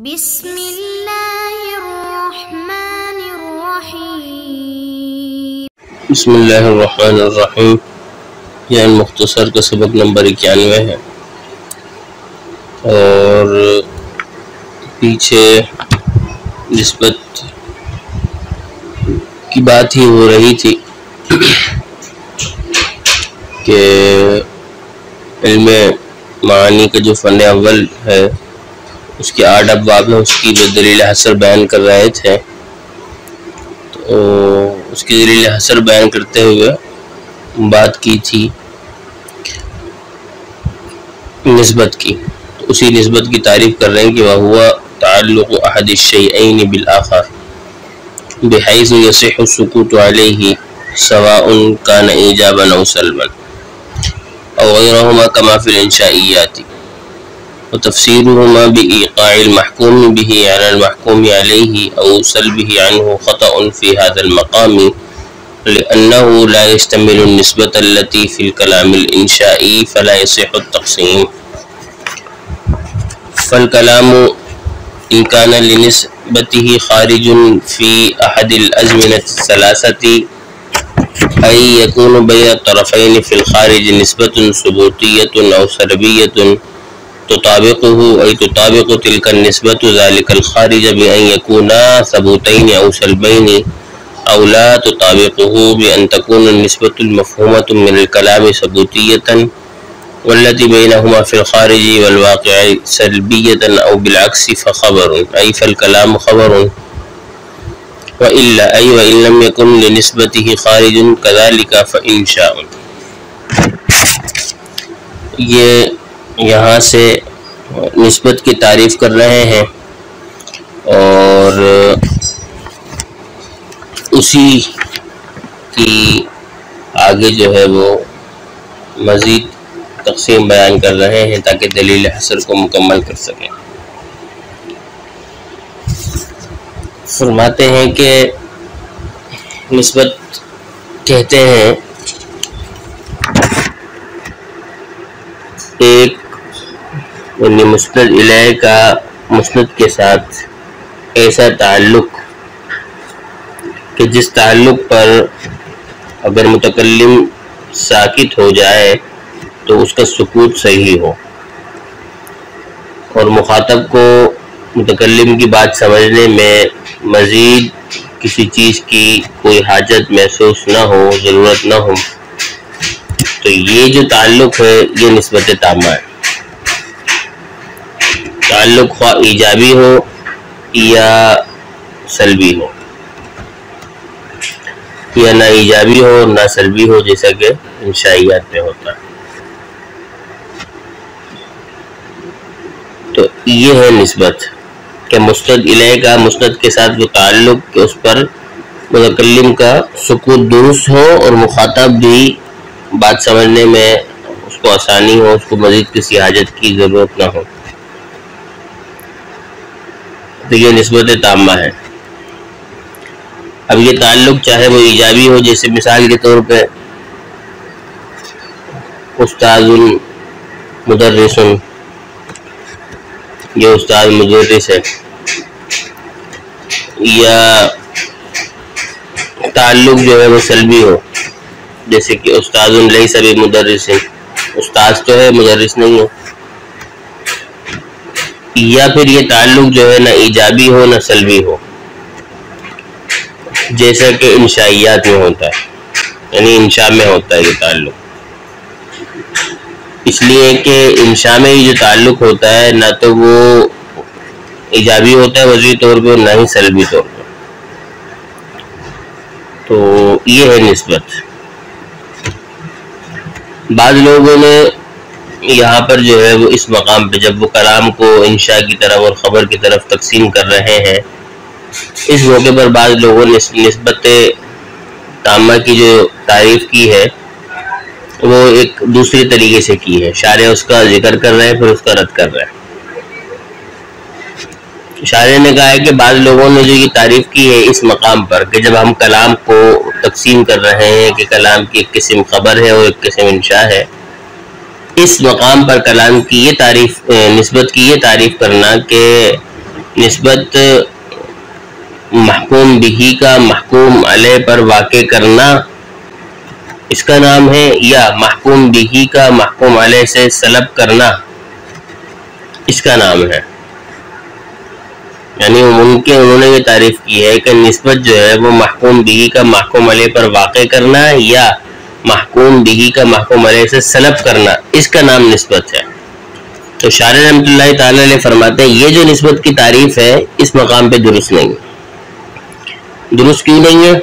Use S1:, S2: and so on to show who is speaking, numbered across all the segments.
S1: بسم اللہ الرحمن الرحیم۔
S2: بسم اللہ الرحمن الرحیم، یہ مختصر کا سبق نمبر 91 ہے، اور پیچھے نسبت کی بات ہی ہو رہی تھی کہ علم معانی کا جو فن اول ہے اس کے 8 ابواب ہیں، اس کی جو دلیل حصر بیان کر رہے تھے، تو اس کی دلیل حصر بیان کرتے ہوئے بات کی تھی نسبت کی، تو اسی نسبت کی تعریف کر رہے ہیں کہ وَهُوَ تَعَلُّقُ أَحَدِ الشَّيْئَيْنِ بِالْآخَرِ بِحَيْثُ يَصِحُّ السُّكُوتُ عَلَيْهِ سَوَاءٌ كَانَ إِيجَابًا أَوْ سَلْبًا أَوْ غَيْرَهُمَا كَمَا فِي الْإِنشَائِيَّاتِ، وتفسيرهما بإيقاع المحكوم به على المحكوم عليه أو سلبه عنه خطأ في هذا المقام، لأنه لا يشتمل النسبة التي في الكلام الإنشائي فلا يصح التقسيم. فالكلام إن كان لنسبته خارج في أحد الأزمنة الثلاثة، أي يكون بين الطرفين في الخارج نسبة ثبوتية أو سلبية تطابقه، أي تطابق تلك النسبة ذلك الخارج بأن يكونا ثبوتين أو سلبين، أو لا تطابقه بأن تكون النسبة المفهومة من الكلام ثبوتية والتي بينهما في الخارج والواقع سلبية، أو بالعكس فخبر، أي فالكلام خبر، وإلا أي وإن لم يكن لنسبته خارج كذلك فإنشاء. یہ یہاں سے نسبت کی تعریف کر رہے ہیں، اور اسی کی آگے جو ہے وہ مزید تقسیم بیان کر رہے ہیں تاکہ دلیل حصر کو مکمل کر سکیں۔ فرماتے ہیں کہ نسبت کہتے ہیں ایک یعنی مسند الیہ کا مسند کے ساتھ ایسا تعلق کہ جس تعلق پر اگر متکلم ساکت ہو جائے تو اس کا سکوت صحیح ہو، اور مخاطب کو متکلم کی بات سمجھنے میں مزید کسی چیز کی کوئی حاجت محسوس نہ ہو، ضرورت نہ ہو، تو یہ جو تعلق ہے یہ نسبت تامہ ہے۔ تعلق خواہ ایجابی ہو یا سلبی ہو، یا نہ ایجابی ہو نہ سلبی ہو، جیسا کہ انشائیات میں ہوتا ہے۔ تو یہ ہے نسبت کہ مسند الیہ کا مسند کے ساتھ وہ تعلق کہ اس پر متکلم کا سکوت درست ہو اور مخاطب بھی بات سمجھنے میں اس کو آسانی ہو، اس کو مزید کسی حاجت کی ضرورت نہ ہو، تو یہ نسبت تامہ ہے۔ اب یہ تعلق چاہے وہ ایجابی ہو، جیسے مثال کے طور پہ استاد مدرس، یہ استاد مدرس ہے، یا تعلق جو ہے وہ سلبی ہو، جیسے کہ استاد لیس بمدرس، استاد تو ہے مدرس نہیں ہو، یا پھر یہ تعلق جو ہے نہ ایجابی ہو نہ سلبی ہو، جیسا کہ انشائیات میں ہوتا ہے، یعنی انشاء میں ہوتا ہے یہ تعلق، اس لیے کہ انشاء میں یہ جو تعلق ہوتا ہے نہ تو وہ ایجابی ہوتا ہے وضعی طور پہ، نہ ہی سلبی طور پہ، تو یہ ہے نسبت۔ بعض لوگوں نے یہاں پر جو ہے وہ اس مقام پہ جب وہ کلام کو انشاء کی طرف اور خبر کی طرف تقسیم کر رہے ہیں، اس موقع پر بعض لوگوں نے نسبت تامہ کی جو تعریف کی ہے وہ ایک دوسری طریقے سے کی ہے۔ شارح اس کا ذکر کر رہے ہیں، پھر اس کا رد کر رہے ہیں۔ شارح نے کہا ہے کہ بعض لوگوں نے جو یہ تعریف کی ہے اس مقام پر کہ جب ہم کلام کو تقسیم کر رہے ہیں کہ کلام کی ایک قسم خبر ہے اور ایک قسم انشاء ہے، اس مقام پر کلام کی یہ تعریف، نسبت کی یہ تعریف کرنا کہ نسبت محکوم بہی کا محکوم علیہ پر واقع کرنا اس کا نام ہے، یا محکوم بہی کا محکوم علیہ سے سلب کرنا اس کا نام ہے. یعنی انہوں نے یہ تعریف کی ہے کہ نسبت جو ہے وہ محکوم بہی کا محکوم علیہ پر واقع کرنا یا محکوم بہی کا محکوم علیہ سے سلب کرنا اس کا نام نسبت ہے. تو شارح رحمۃ اللہ تعالی علیہ فرماتے ہیں یہ جو نسبت کی تعریف ہے اس مقام پہ درست نہیں ہے. درست کیوں نہیں ہے؟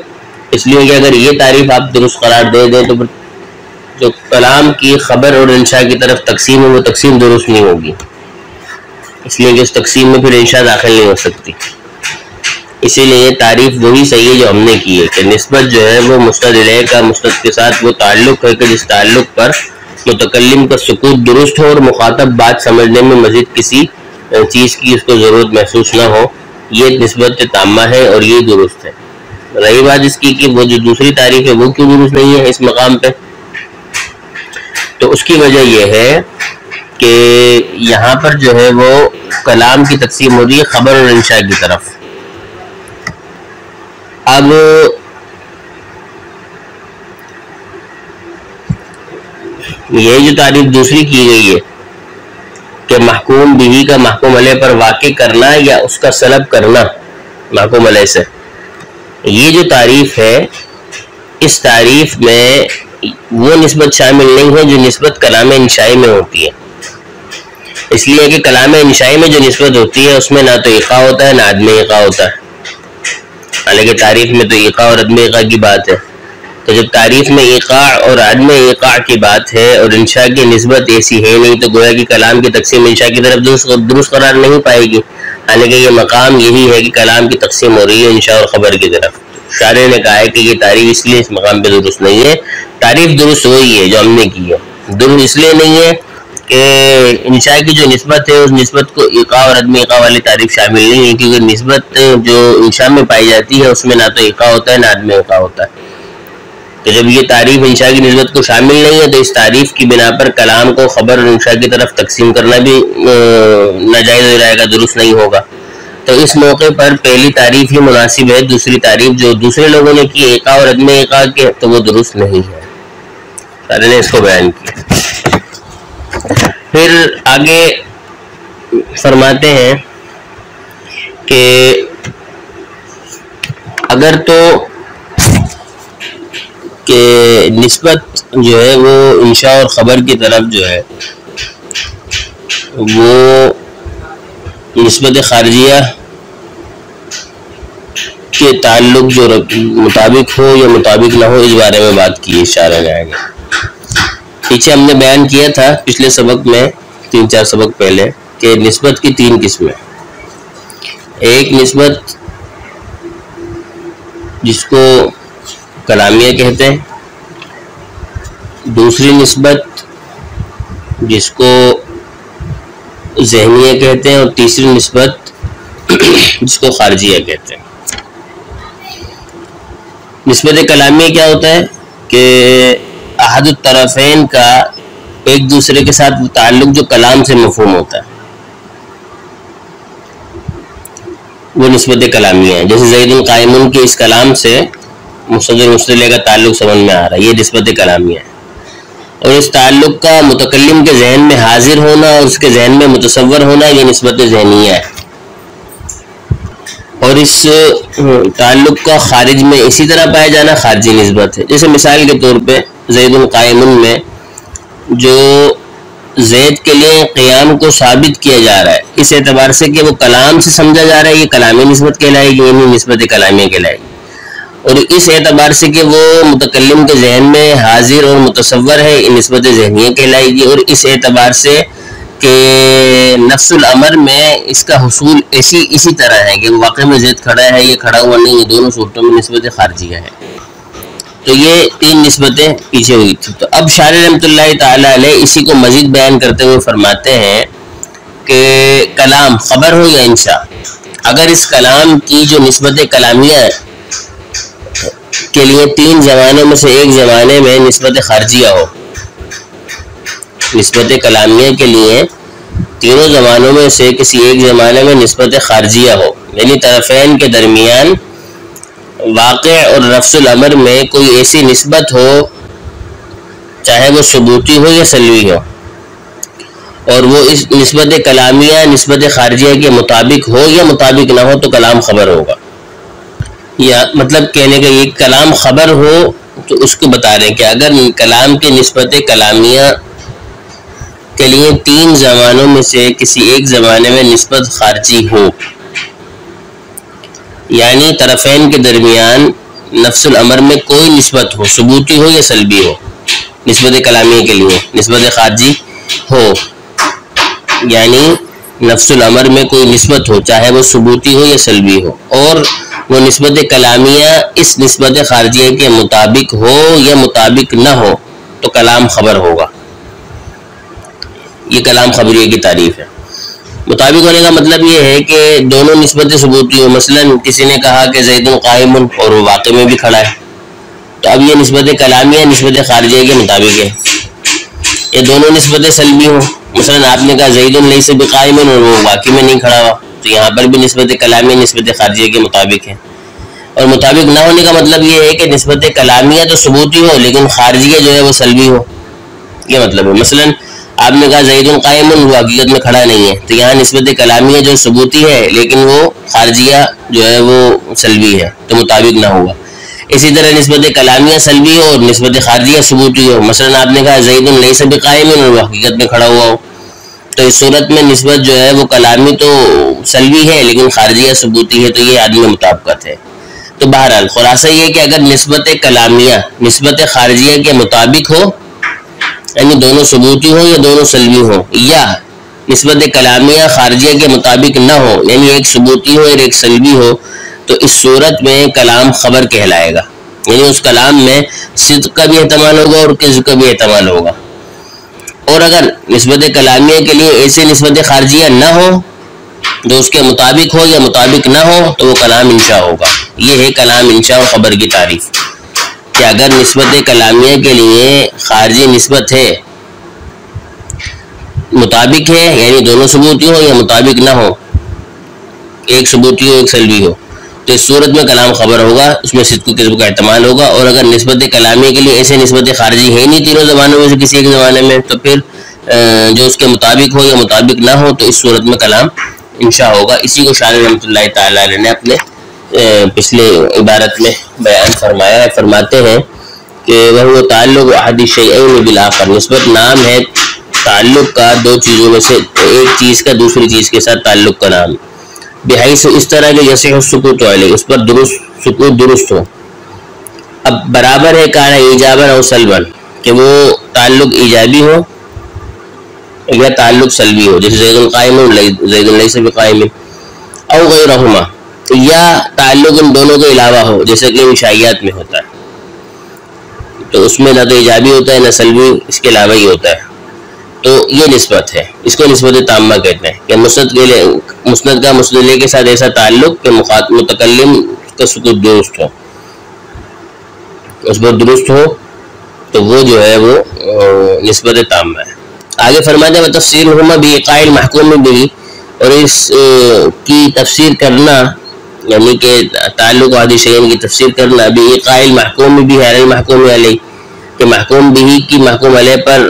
S2: اس لیے کہ اگر یہ تعریف آپ درست قرار دے دیں تو جو کلام کی خبر اور انشاء کی طرف تقسیم ہے وہ تقسیم درست نہیں ہوگی، اس لیے کہ اس تقسیم میں پھر انشاء داخل نہیں ہو سکتی. اسی لیے یہ تعریف وہی صحیح ہے جو ہم نے کی ہے کہ نسبت جو ہے وہ مستند الیہ کا مستند کے ساتھ وہ تعلق ہے کہ جس تعلق پر متکلم کا سکوت درست ہو اور مخاطب بات سمجھنے میں مزید کسی چیز کی اس کو ضرورت محسوس نہ ہو، یہ نسبت تامہ ہے اور یہ درست ہے. رہی بات اس کی کہ وہ جو دوسری تعریف ہے وہ کیوں درست نہیں ہے اس مقام پہ، تو اس کی وجہ یہ ہے کہ یہاں پر جو ہے وہ کلام کی تقسیم ہو رہی ہے خبر اور انشاء کی طرف. اب یہ جو تعریف دوسری کی گئی ہے کہ محکوم بہی کا محکوم علیہ پر واقع کرنا یا اس کا سلب کرنا محکوم علیہ سے، یہ جو تعریف ہے اس تعریف میں وہ نسبت شامل نہیں ہے جو نسبت کلام انشائی میں ہوتی ہے. اس لیے کہ کلام انشائی میں جو نسبت ہوتی ہے اس میں نہ تو ایقاع ہوتا ہے نہ عدم ایقاع ہوتا ہے، حالانکہ تعریف میں تو ایقاع اور عدم ایقاع کی بات ہے. تو جب تعریف میں ایقاع اور عدم ایقاع کی بات ہے اور انشاء کی نسبت ایسی ہے نہیں تو گویا کہ کلام کی تقسیم انشاء کی طرف درست قرار نہیں پائے گی، حالانکہ یہ مقام یہی ہے کہ کلام کی تقسیم ہو رہی ہے انشاء اور خبر کی طرف. شارح نے کہا ہے کہ یہ تعریف اس لیے اس مقام پہ درست نہیں ہے. تعریف درست وہی ہے جو ہم نے کی ہے، درست اس لیے نہیں ہے کہ انشاء کی جو نسبت ہے اس نسبت کو ایقاع اور عدم ایقاع والی تعریف شامل نہیں ہے، کیونکہ نسبت جو انشاء میں پائی جاتی ہے اس میں نہ تو ایقاع ہوتا ہے نہ عدم ایقاع ہوتا ہے. تو جب یہ تعریف انشاء کی نسبت کو شامل نہیں ہے تو اس تعریف کی بنا پر کلام کو خبر اور انشاء کی طرف تقسیم کرنا بھی ناجائز ہو جائے گا، درست نہیں ہوگا. تو اس موقع پر پہلی تعریف ہی مناسب ہے، دوسری تعریف جو دوسرے لوگوں نے کی ایقاع اور عدم ایقاع کے تو وہ درست نہیں ہے. سارے نے اس کو بیان کیا. پھر آگے فرماتے ہیں کہ اگر تو کہ نسبت جو ہے وہ انشاء اور خبر کی طرف جو ہے وہ نسبت خارجیہ کے تعلق جو مطابق ہو یا مطابق نہ ہو اس بارے میں بات کی اشارہ جائے گا. پیچھے ہم نے بیان کیا تھا پچھلے سبق میں 3-4 سبق پہلے کہ نسبت کی 3 قسمیں. ایک نسبت جس کو کلامیہ کہتے ہیں، دوسری نسبت جس کو ذہنیہ کہتے ہیں، اور تیسری نسبت جس کو خارجیہ کہتے ہیں. نسبت کلامیہ کیا ہوتا ہے کہ احد الطرفین کا ایک دوسرے کے ساتھ تعلق جو کلام سے مفہوم ہوتا ہے وہ نسبت کلامیہ ہے. جیسے زید قائم کے اس کلام سے مصدر مستعلیٰ کا تعلق سمجھ میں آ رہا ہے، یہ نسبت کلامیہ ہے. اور اس تعلق کا متکلم کے ذہن میں حاضر ہونا اور اس کے ذہن میں متصور ہونا یہ نسبت ذہنیہ ہے. اور اس تعلق کا خارج میں اسی طرح پایا جانا خارجی نسبت ہے. جیسے مثال کے طور پہ زید قائم میں جو زید کے لیے قیام کو ثابت کیا جا رہا ہے اس اعتبار سے کہ وہ کلام سے سمجھا جا رہا ہے، یہ کلامی نسبت کہلائے گی، یعنی نسبت کلامیہ کہلائے گی. اور اس اعتبار سے کہ وہ متکلم کے ذہن میں حاضر اور متصور ہے یہ نسبت ذہنیہ کہلائے گی. اور اس اعتبار سے کہ نفس الامر میں اس کا حصول اسی طرح ہے کہ واقع میں زید کھڑا ہے یہ کھڑا ہوا نہیں، یہ دونوں صورتوں میں نسبت خارجیہ ہے. تو یہ 3 نسبتیں پیچھے ہوئی تھی. تو اب شارح رحمۃ اللہ تعالی علیہ اسی کو مزید بیان کرتے ہوئے فرماتے ہیں کہ کلام خبر ہو یا انشاء، اگر اس کلام کی جو نسبت کلامیہ کے لیے 3 زمانوں میں سے ایک زمانے میں نسبت خارجیہ ہو، نسبت کلامیہ کے لیے تینوں زمانوں میں سے کسی ایک زمانے میں نسبت خارجیہ ہو، یعنی طرفین کے درمیان واقع اور نفس الامر میں کوئی ایسی نسبت ہو چاہے وہ ثبوتی ہو یا سلبی ہو، اور وہ اس نسبت کلامیہ نسبت خارجیہ کے مطابق ہو یا مطابق نہ ہو تو کلام خبر ہوگا۔ یا مطلب کہنے کا یہ کلام خبر ہو تو اس کو بتا رہے ہیں کہ اگر کلام کی نسبت کلامیہ کے لیے تین زمانوں میں سے کسی ایک زمانے میں نسبت خارجی ہو، یعنی طرفین کے درمیان نفس الامر میں کوئی نسبت ہو، ثبوتی ہو یا سلبی ہو، نسبت کلامیہ کے لیے نسبت خارجی ہو، یعنی نفس الامر میں کوئی نسبت ہو چاہے وہ ثبوتی ہو یا سلبی ہو، اور وہ نسبت کلامیہ اس نسبت خارجیہ کے مطابق ہو یا مطابق نہ ہو تو کلام خبر ہوگا۔ یہ کلام خبریہ کی تعریف ہے۔ مطابق ہونے کا مطلب یہ ہے کہ دونوں نسبت ثبوتی ہو، مثلا کسی نے کہا کہ زید قائم اور وہ واقع میں بھی کھڑا ہے، تو اب یہ نسبت کلامیہ نسبت خارجیہ کے مطابق ہے۔ یہ دونوں نسبت سلبی ہوں، مثلا آپ نے کہا زید لیس بقائم اور وہ واقع میں نہیں کھڑا ہوا، تو یہاں پر بھی نسبت کلامیہ نسبت خارجیہ کے مطابق ہے۔ اور مطابق نہ ہونے کا مطلب یہ ہے کہ نسبت کلامیہ تو ثبوتی ہو لیکن خارجیہ جو ہے وہ سلبی ہو، یہ مطلب ہے۔ مثلا آپ نے کہا زید قائم وہ حقیقت میں کھڑا نہیں ہے، تو یہاں نسبت کلامیہ جو ثبوتی ہے لیکن وہ خارجیہ جو ہے وہ سلبی ہے، تو مطابق نہ ہوگا۔ اسی طرح نسبت کلامیہ سلبی ہو اور نسبت خارجیہ ثبوتی ہو، مثلا آپ نے کہا زید لیس بقائم اور وہ حقیقت میں کھڑا ہوا ہو، تو اس صورت میں نسبت جو ہے وہ کلامی تو سلبی ہے لیکن خارجیہ ثبوتی ہے، تو یہ عدم مطابقت ہے۔ تو بہرحال خلاصہ یہ کہ اگر نسبت کلامیہ نسبت خارجیہ کے مطابق ہو، یعنی دونوں ثبوتی ہو یا دونوں سلبی ہو، یا نسبت کلامیہ خارجیہ کے مطابق نہ ہو، یعنی ایک ثبوتی ہو اور ایک سلبی ہو، تو اس صورت میں کلام خبر کہلائے گا، یعنی اس کلام میں صدق کا بھی احتمال ہوگا اور کذب کا بھی احتمال ہوگا۔ اور اگر نسبت کلامیہ کے لیے ایسے نسبت خارجیہ نہ ہو جو اس کے مطابق ہو یا مطابق نہ ہو تو وہ کلام انشاء ہوگا۔ یہ ہے کلام انشاء و خبر کی تعریف، کہ اگر نسبت کلامیہ کے لیے خارجی نسبت ہے، مطابق ہے یعنی دونوں ثبوتی ہو یا مطابق نہ ہو، ایک ثبوتی ہو ایک سلبی ہو، تو اس صورت میں کلام خبر ہوگا، اس میں صدق و کذب کا احتمال ہوگا۔ اور اگر نسبت کلامیہ کے لیے ایسے نسبت خارجی ہے نہیں تینوں زبانوں میں سے کسی ایک زمانے میں، تو پھر جو اس کے مطابق ہو یا مطابق نہ ہو تو اس صورت میں کلام انشاء ہوگا۔ اسی کو شارح رحمۃ اللہ تعالی علیہ نے اپنے پچھلے عبارت میں بیان فرمایا ہے۔ فرماتے ہیں کہ وہ تعلق احد الشیئین بالآخر، نسبت نام ہے تعلق کا دو چیزوں میں سے ایک چیز کا دوسری چیز کے ساتھ تعلق کا نام، بحیث اس طرح کہ یصح السکوت علیہ، اس پر سکوت درست ہو۔ اب برابر ہے کان ایجابا او سلبا، کہ وہ تعلق ایجابی ہو یا تعلق سلبی ہو، جیسے زید قائم زید لیس بقائم، او غیرہما، یا تعلق ان دونوں کے علاوہ ہو، جیسے کہ عشائیات میں ہوتا ہے، تو اس میں نہ تو ایجابی ہوتا ہے نہ سلبی، اس کے علاوہ ہی ہوتا ہے، تو یہ نسبت ہے، اس کو نسبت تامہ کہتے ہیں، کہ مسند کا مسندلے کے ساتھ ایسا تعلق کہ متکلم کا سکوت درست ہو، اس پر درست ہو، تو وہ جو ہے وہ نسبت تامہ ہے۔ آگے فرماتے ہیں تفسیرہما بإیقاع المحکوم بہ، اور اس کی تفسیر کرنا یعنی کہ تعلق احد الشیئین کی تفسیر کرنا بإیقاع المحکوم بہ علی المحکوم علیہ، کہ محکوم بہ کی محکوم علیہ پر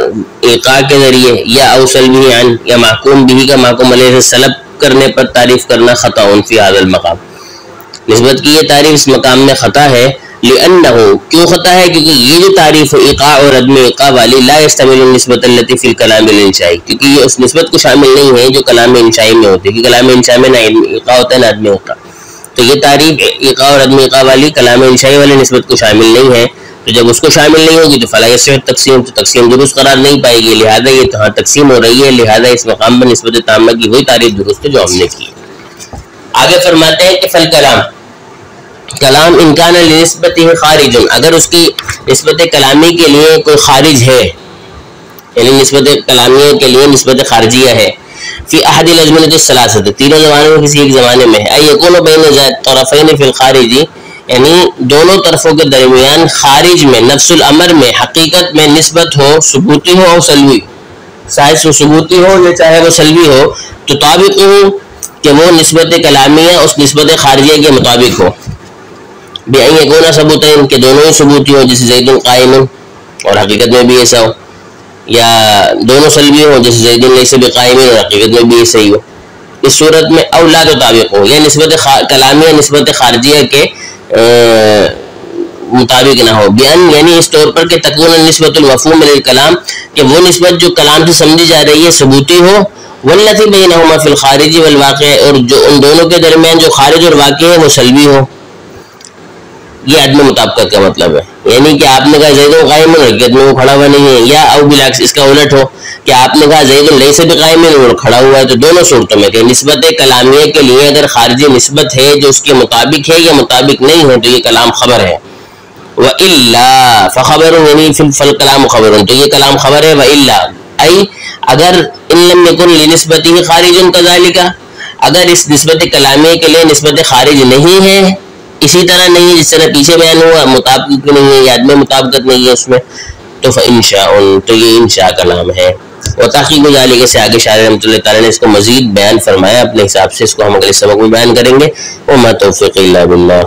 S2: ایقاع کے ذریعے، یا اوصل بہ عن، یا محکوم بہ کا محکوم علیہ سے سلب کرنے پر تعریف کرنا خطأ فی هذا المقام، نسبت کی یہ تعریف اس مقام میں خطا ہے۔ لأنہ، کیوں خطا ہے؟ کیونکہ یہ جو تعریف ایقاع اور عدم ایقاع والی لا یشتمل النسبۃ التی فی الکلام الانشائی، کیونکہ یہ اس نسبت کو شامل نہیں ہے جو کلام انشائی میں ہوتی ہے، کہ کلام انشائی میں نہ ایقاع ہوتا ہے نہ عدم ایقاع، تو یہ تعریف ایقاع اور عدم ایقاع والی کلام انشائی والی نسبت کو شامل نہیں ہے، تو جب اس کو شامل نہیں ہوگی تو فلا یصح تقسیم، تو تقسیم درست قرار نہیں پائے گی، لہذا یہ تو تقسیم ہو رہی ہے، لہذا اس مقام پر نسبت تامہ کی وہی تعریف درست ہے جو ہم نے کی ہے۔ آگے فرماتے ہیں کہ فالکلام، کلام امکان لنسبتہ خارج، اگر اس کی نسبت کلامی کے لیے کوئی خارج ہے، یعنی نسبت کلامیہ کے لیے نسبت خارجیہ ہے، فی احد الازمنۃ الثلاثۃ، تینوں زمانوں میں کسی ایک زمانے میں ہے، ای یکون بین طرفین فی الخارج، یعنی دونوں طرفوں کے درمیان خارج میں نفس الامر میں حقیقت میں نسبت ہو، ثبوتی ہو اور سلبی، چاہے وہ ثبوتی ہو یا چاہے وہ سلبی ہو، تو طابق ہو کہ وہ نسبت کلامیہ اس نسبت خارجیہ کے مطابق ہو، بأن یکون ثبوتین کہ دونوں ہی ثبوتی ہو، جیسے زید قائم، اور حقیقت میں بھی ایسا ہو، یا دونوں سلبی ہو جیسے زید لیس بقائم اور حقیقت میں بھی ایسا ہی ہو۔ اس صورت میں اولاد طابق ہو، یا نسبت کلامیہ نسبت خارجیہ کے مطابق نہ ہو، بیان یعنی اس طور پر کہ تکون النسبت المفہوم للکلام کہ وہ نسبت جو کلام سے سمجھی جا رہی ہے ثبوتی ہو، واللتی بینہما فی الخارج والواقع اور جو ان دونوں کے درمیان جو خارج اور واقع ہے وہ سلبی ہو۔ یہ عدم مطابقت کا مطلب ہے، یعنی کہ آپ نے کہا زید قائم حقیقت میں وہ کھڑا ہوا نہیں ہے، یا او بالعکس اس کا الٹ ہو کہ آپ نے کہا زید لیس بقائم وہ کھڑا ہوا ہے، تو دونوں صورتوں میں کہ نسبت کلامیہ کے لیے اگر خارجی نسبت ہے جو اس کے مطابق ہے یا مطابق نہیں ہو تو یہ کلام خبر ہے، وَإِلَّا فَخَبَرٌ یعنی فَالْكَلَامُ خَبَرٌ تو یہ کلام خبر ہے، وَإِلَّا ای اگر ان لم یکن لنسبتہ خارج کذالک اگر اس نسبت کلامیہ کے لیے نسبت خارج نہیں ہے، اسی طرح نہیں ہے جس طرح پیچھے بیان ہوا، مطابقت نہیں ہے یا عدم مطابقت نہیں ہے اس میں، تو فَإِنشَاءٌ تو یہ انشاء کا نام ہے۔ وتحقیق ذالک سے آگے شارح رحمۃ اللہ تعالیٰ نے اس کو مزید بیان فرمایا اپنے حساب سے، اس کو ہم اگلے سبق میں بیان کریں گے۔ وما توفیق الا باللہ۔